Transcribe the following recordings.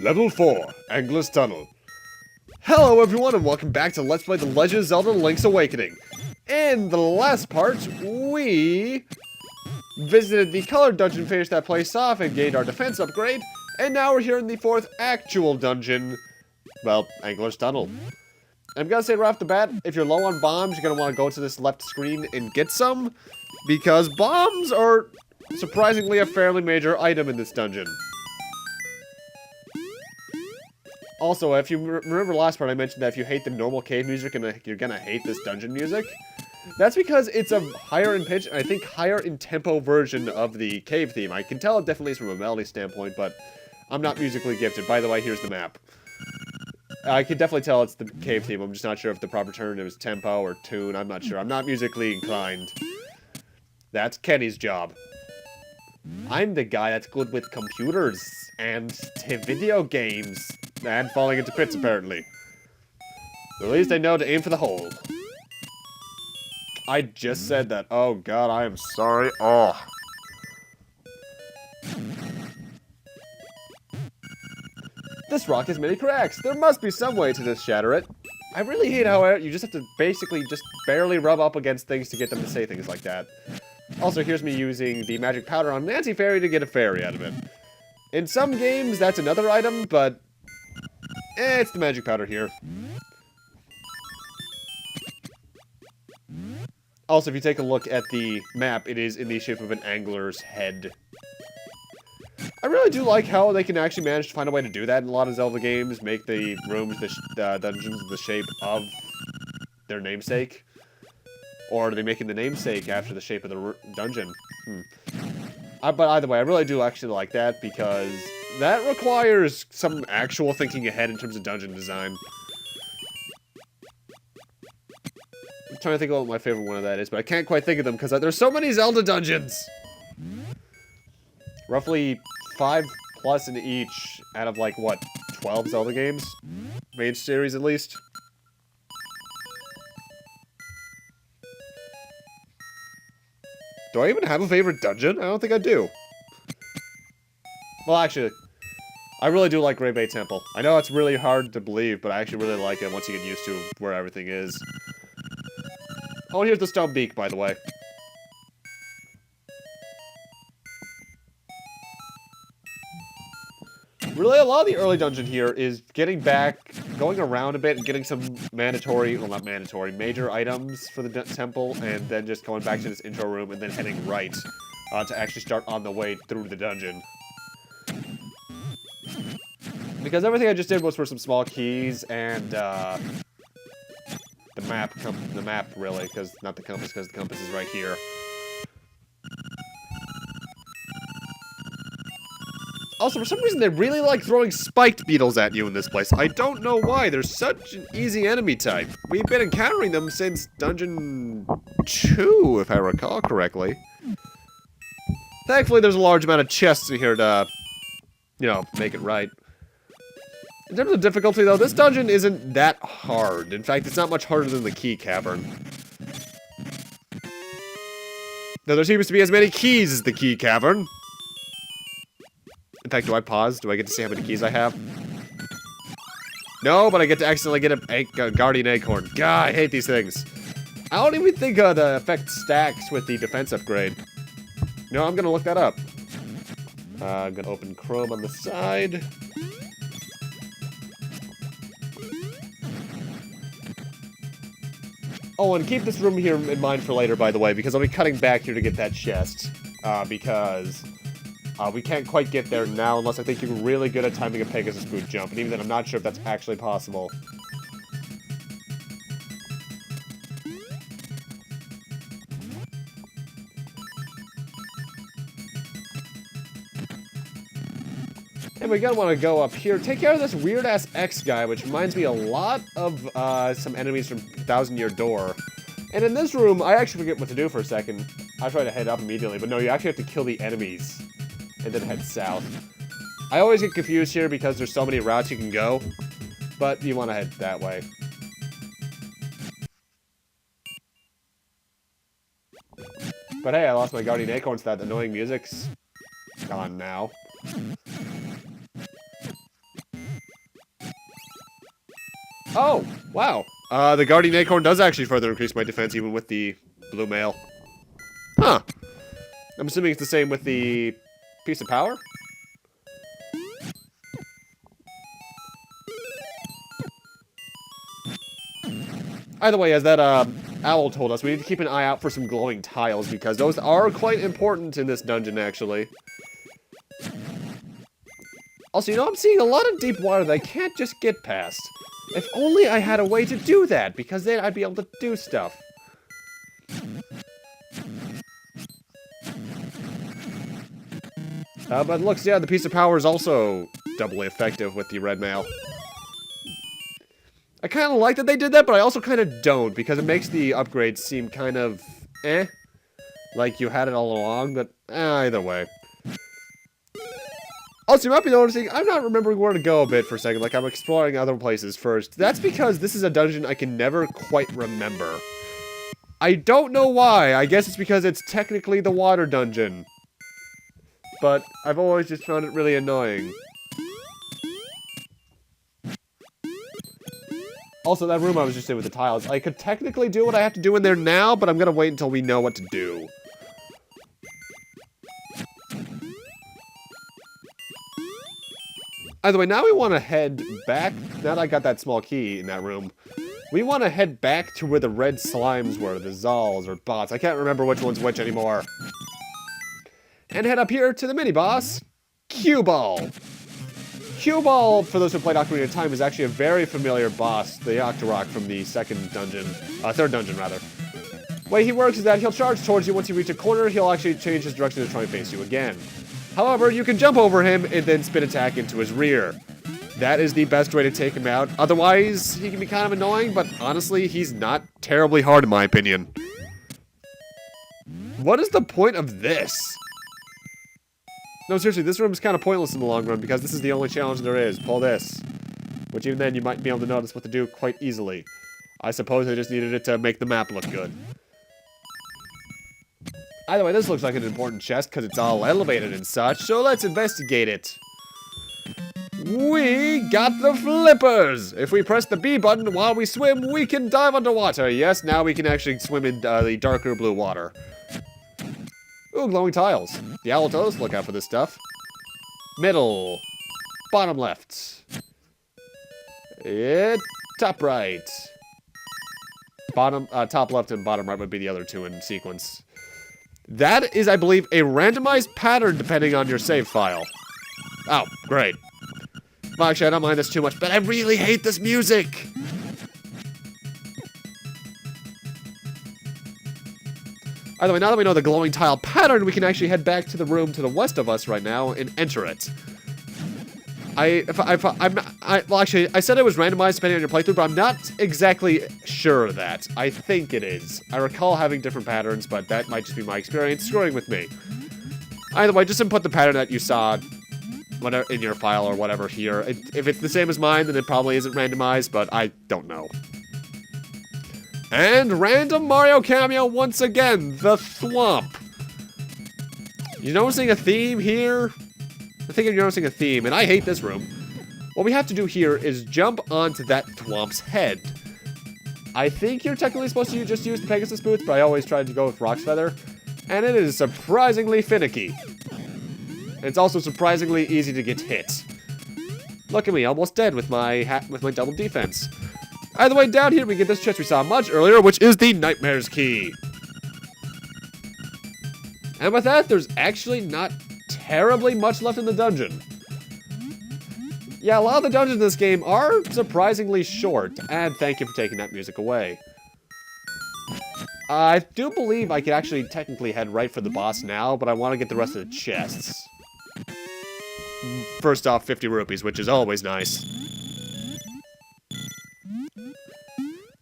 Level 4, Angler's Tunnel. Hello everyone and welcome back to Let's Play The Legend of Zelda Link's Awakening. In the last part, we visited the colored dungeon, finished that place off, and gained our defense upgrade, and now we're here in the fourth actual dungeon, well, Angler's Tunnel. I'm gonna say right off the bat, if you're low on bombs, you're gonna want to go to this left screen and get some, because bombs are surprisingly a fairly major item in this dungeon. Also, if you remember last part, I mentioned that if you hate the normal cave music, you're gonna hate this dungeon music. That's because it's a higher in pitch, and I think higher in tempo version of the cave theme. I can tell it definitely is from a melody standpoint, but I'm not musically gifted. By the way, here's the map. I can definitely tell it's the cave theme. I'm just not sure if the proper term is tempo or tune. I'm not sure. I'm not musically inclined. That's Kenny's job. I'm the guy that's good with computers and video games. And falling into pits, apparently. At least I know to aim for the hole. I just said that. Oh god, I am sorry. Oh. This rock has many cracks. There must be some way to just shatter it. I really hate how you just have to basically just barely rub up against things to get them to say things like that. Also, here's me using the magic powder on Nancy Fairy to get a fairy out of it. In some games, that's another item, but it's the magic powder here. Also, if you take a look at the map, it is in the shape of an angler's head. I really do like how they can actually manage to find a way to do that in a lot of Zelda games, make the rooms, the dungeons, the shape of their namesake. Or are they making the namesake after the shape of the dungeon? But either way, I really do actually like that, because that requires some actual thinking ahead in terms of dungeon design. I'm trying to think of what my favorite one of that is, but I can't quite think of them because there's so many Zelda dungeons! Roughly 5+ in each out of, like, what, 12 Zelda games? Main series, at least. Do I even have a favorite dungeon? I don't think I do. Well, actually, I really do like Ep.8 Temple. I know it's really hard to believe, but I actually really like it once you get used to where everything is. Oh, and here's the stone beak, by the way. Really, a lot of the early dungeon here is getting back, going around a bit, and getting some mandatory, well, not mandatory, major items for the temple, and then just going back to this intro room, and then heading right to actually start on the way through the dungeon. Because everything I just did was for some small keys and the map really, because not the compass, because the compass is right here. Also, for some reason, they really like throwing spiked beetles at you in this place. I don't know why. They're such an easy enemy type. We've been encountering them since Dungeon 2, if I recall correctly. Thankfully, there's a large amount of chests in here to, you know, make it right. In terms of difficulty, though, this dungeon isn't that hard. In fact, it's not much harder than the key cavern. Though there seems to be as many keys as the key cavern. In fact, do I pause? Do I get to see how many keys I have? No, but I get to accidentally get a guardian acorn. God, I hate these things. I don't even think the effect stacks with the defense upgrade. No, I'm gonna look that up. I'm gonna open Chrome on the side. Oh, and keep this room here in mind for later, by the way, because I'll be cutting back here to get that chest. Because we can't quite get there now unless I think you're really good at timing a Pegasus boot jump, and even then I'm not sure if that's actually possible. And we're gonna want to go up here, take care of this weird-ass X guy, which reminds me a lot of some enemies from Thousand Year Door. And in this room, I actually forget what to do for a second. I try to head up immediately, but no, you actually have to kill the enemies and then head south. I always get confused here because there's so many routes you can go, but you want to head that way. But hey, I lost my guardian acorn, so that annoying music's gone now. Oh, wow. The Guardian Acorn does actually further increase my defense even with the blue mail. Huh. I'm assuming it's the same with the piece of power? Either way, as that owl told us, we need to keep an eye out for some glowing tiles because those are quite important in this dungeon, actually. Also, you know, I'm seeing a lot of deep water that I can't just get past. If only I had a way to do that, because then I'd be able to do stuff. But it looks, yeah, the piece of power is also doubly effective with the red mail. I kind of like that they did that, but I also kind of don't, because it makes the upgrades seem kind of eh. Like you had it all along, but either way. Also, you might be noticing, I'm not remembering where to go a bit for a second, like I'm exploring other places first. That's because this is a dungeon I can never quite remember. I don't know why, I guess it's because it's technically the water dungeon. But I've always just found it really annoying. Also, that room I was just in with the tiles, I could technically do what I have to do in there now, but I'm gonna wait until we know what to do. Either way, now we want to head back. Now that I got that small key in that room, we want to head back to where the red slimes were, the Zals or bots. I can't remember which one's which anymore. And head up here to the mini-boss, Cue-Ball. Cue-Ball, for those who played Ocarina of Time, is actually a very familiar boss, the Octorok from the third dungeon, rather. The way he works is that he'll charge towards you once you reach a corner, he'll actually change his direction to try and face you again. However, you can jump over him and then spin attack into his rear. That is the best way to take him out. Otherwise, he can be kind of annoying, but honestly, he's not terribly hard in my opinion. What is the point of this? No, seriously, this room is kind of pointless in the long run because this is the only challenge there is. Pull this. Which even then, you might be able to notice what to do quite easily. I suppose I just needed it to make the map look good. Either way, this looks like an important chest because it's all elevated and such, so let's investigate it. We got the flippers! If we press the B button while we swim, we can dive underwater. Yes, now we can actually swim in the darker blue water. Ooh, glowing tiles. The owl toes, look out for this stuff. Middle. Bottom left. Top right. Top left and bottom right would be the other two in sequence. That is, I believe, a randomized pattern depending on your save file. Oh, great. Well, actually, I don't mind this too much, but I really hate this music! Either way, now that we know the glowing tile pattern, we can actually head back to the room to the west of us right now and enter it. Well, actually, I said it was randomized depending on your playthrough, but I'm not exactly sure of that. I think it is. I recall having different patterns, but that might just be my experience screwing with me. Either way, just input the pattern that you saw in your file or whatever here. If it's the same as mine, then it probably isn't randomized, but I don't know. And random Mario cameo once again, the Thwomp. You noticing a theme here? I think I'm noticing a theme, and I hate this room. What we have to do here is jump onto that Thwomp's head. I think you're technically supposed to just use the Pegasus boots, but I always try to go with Rock's Feather. And it is surprisingly finicky. It's also surprisingly easy to get hit. Look at me, almost dead with my double defense. Either way, down here we get this chest we saw much earlier, which is the Nightmare's Key. And with that, there's actually not terribly much left in the dungeon. Yeah, a lot of the dungeons in this game are surprisingly short, and thank you for taking that music away. I do believe I could actually technically head right for the boss now, but I want to get the rest of the chests. First off, 50 rupees, which is always nice.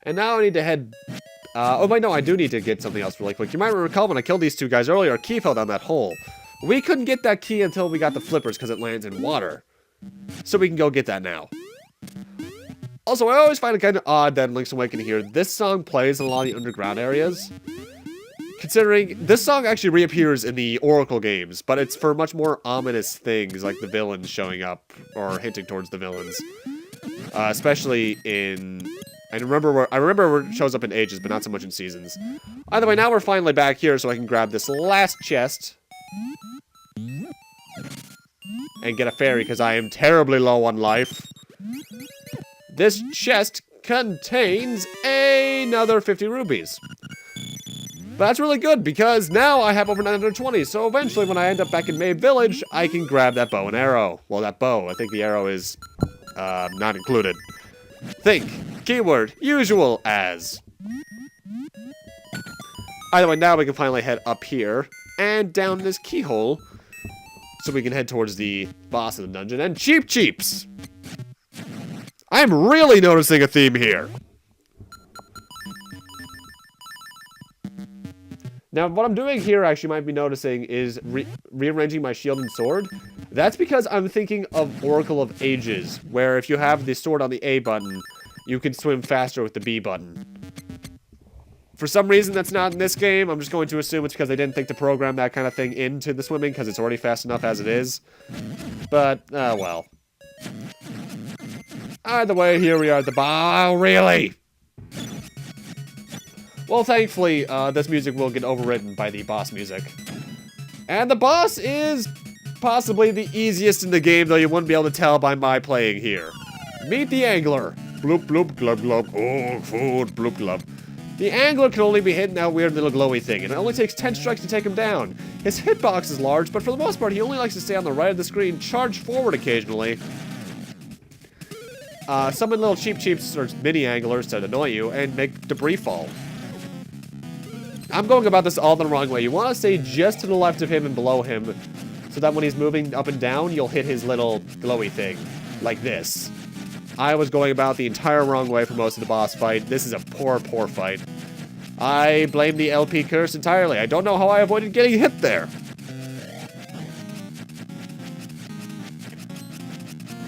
And now I need to head... oh, wait, no, I do need to get something else really quick. You might recall when I killed these two guys earlier, a key fell down that hole. We couldn't get that key until we got the flippers because it lands in water. So we can go get that now. Also, I always find it kind of odd that in Link's Awakening here, this song plays in a lot of the underground areas. Considering this song actually reappears in the Oracle games, but it's for much more ominous things like the villains showing up or hinting towards the villains. Especially in... I remember where it shows up in ages, but not so much in seasons. Either way, now we're finally back here, so I can grab this last chest. And get a fairy, because I am terribly low on life. This chest contains another 50 rubies. But that's really good, because now I have over 920, so eventually when I end up back in May Village, I can grab that bow and arrow. Well, that bow, I think the arrow is not included. Think. Keyword. Usual as. Either way, now we can finally head up here and down this keyhole so we can head towards the boss of the dungeon and Cheep Cheeps. I'm really noticing a theme here. Now, what I'm doing here, actually, you might be noticing, is rearranging my shield and sword. That's because I'm thinking of Oracle of Ages, where if you have the sword on the A button, you can swim faster with the B button. For some reason, that's not in this game. I'm just going to assume it's because they didn't think to program that kind of thing into the swimming, because it's already fast enough as it is. But, well. Either way, here we are at the bar. Oh, really? Well, thankfully, this music will get overridden by the boss music. And the boss is possibly the easiest in the game, though you wouldn't be able to tell by my playing here. Meet the Angler. Bloop, bloop, glub, glub. Oh, food, bloop, glub. The Angler can only be hitting that weird little glowy thing, and it only takes 10 strikes to take him down. His hitbox is large, but for the most part, he only likes to stay on the right of the screen, charge forward occasionally. Summon little Cheep Cheeps or mini Anglers to annoy you, and make debris fall. I'm going about this all the wrong way. You want to stay just to the left of him and below him, so that when he's moving up and down, you'll hit his little glowy thing, like this. I was going about the entire wrong way for most of the boss fight. This is a poor, poor fight. I blame the LP curse entirely. I don't know how I avoided getting hit there.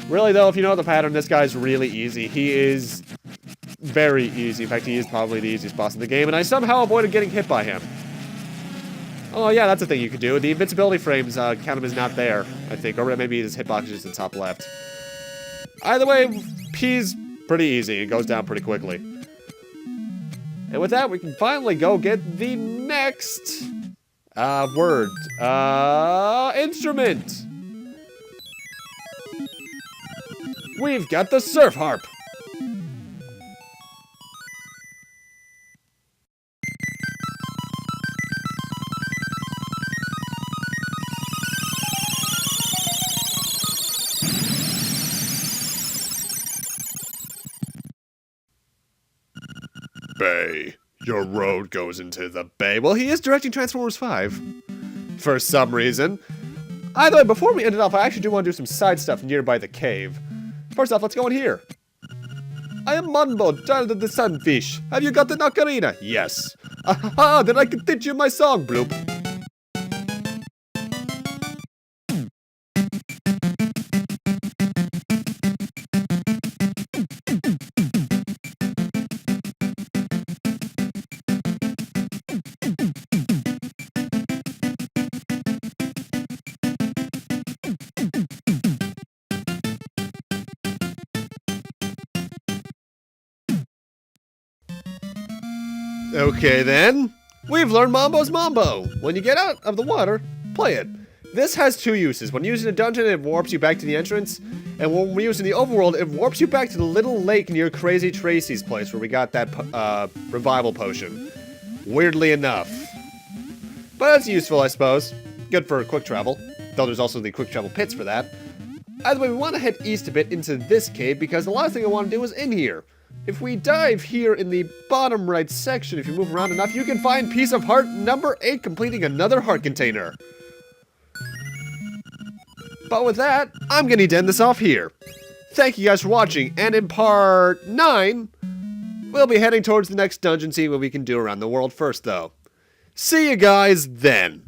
Really, though, if you know the pattern, this guy's really easy. He is very easy. In fact, he is probably the easiest boss in the game, and I somehow avoided getting hit by him. Oh, yeah, that's a thing you could do. The invincibility frames count him as not there, I think. Or maybe his hitbox is just in the top left. Either way, P's pretty easy. It goes down pretty quickly. And with that, we can finally go get the next instrument. We've got the surf harp. Bay. Your road goes into the bay. Well, he is directing Transformers 5. For some reason. Either way, before we end it off, I actually do want to do some side stuff nearby the cave. First off, let's go in here. I am Munbo, child of the Sunfish. Have you got the ocarina? Yes. Aha, then I can teach you my song, Bloop. Okay then, we've learned Mambo's Mambo. When you get out of the water, play it. This has two uses. When using a dungeon, it warps you back to the entrance, and when we're using the overworld, it warps you back to the little lake near Crazy Tracy's place where we got that revival potion. Weirdly enough. But it's useful, I suppose. Good for quick travel, though there's also the quick travel pits for that. Either way, we want to head east a bit into this cave because the last thing I want to do is in here. If we dive here in the bottom right section, if you move around enough, you can find piece of heart number 8 completing another heart container. But with that, I'm going to end this off here. Thank you guys for watching, and in part 9, we'll be heading towards the next dungeon, seeing what we can do around the world first, though. See you guys then.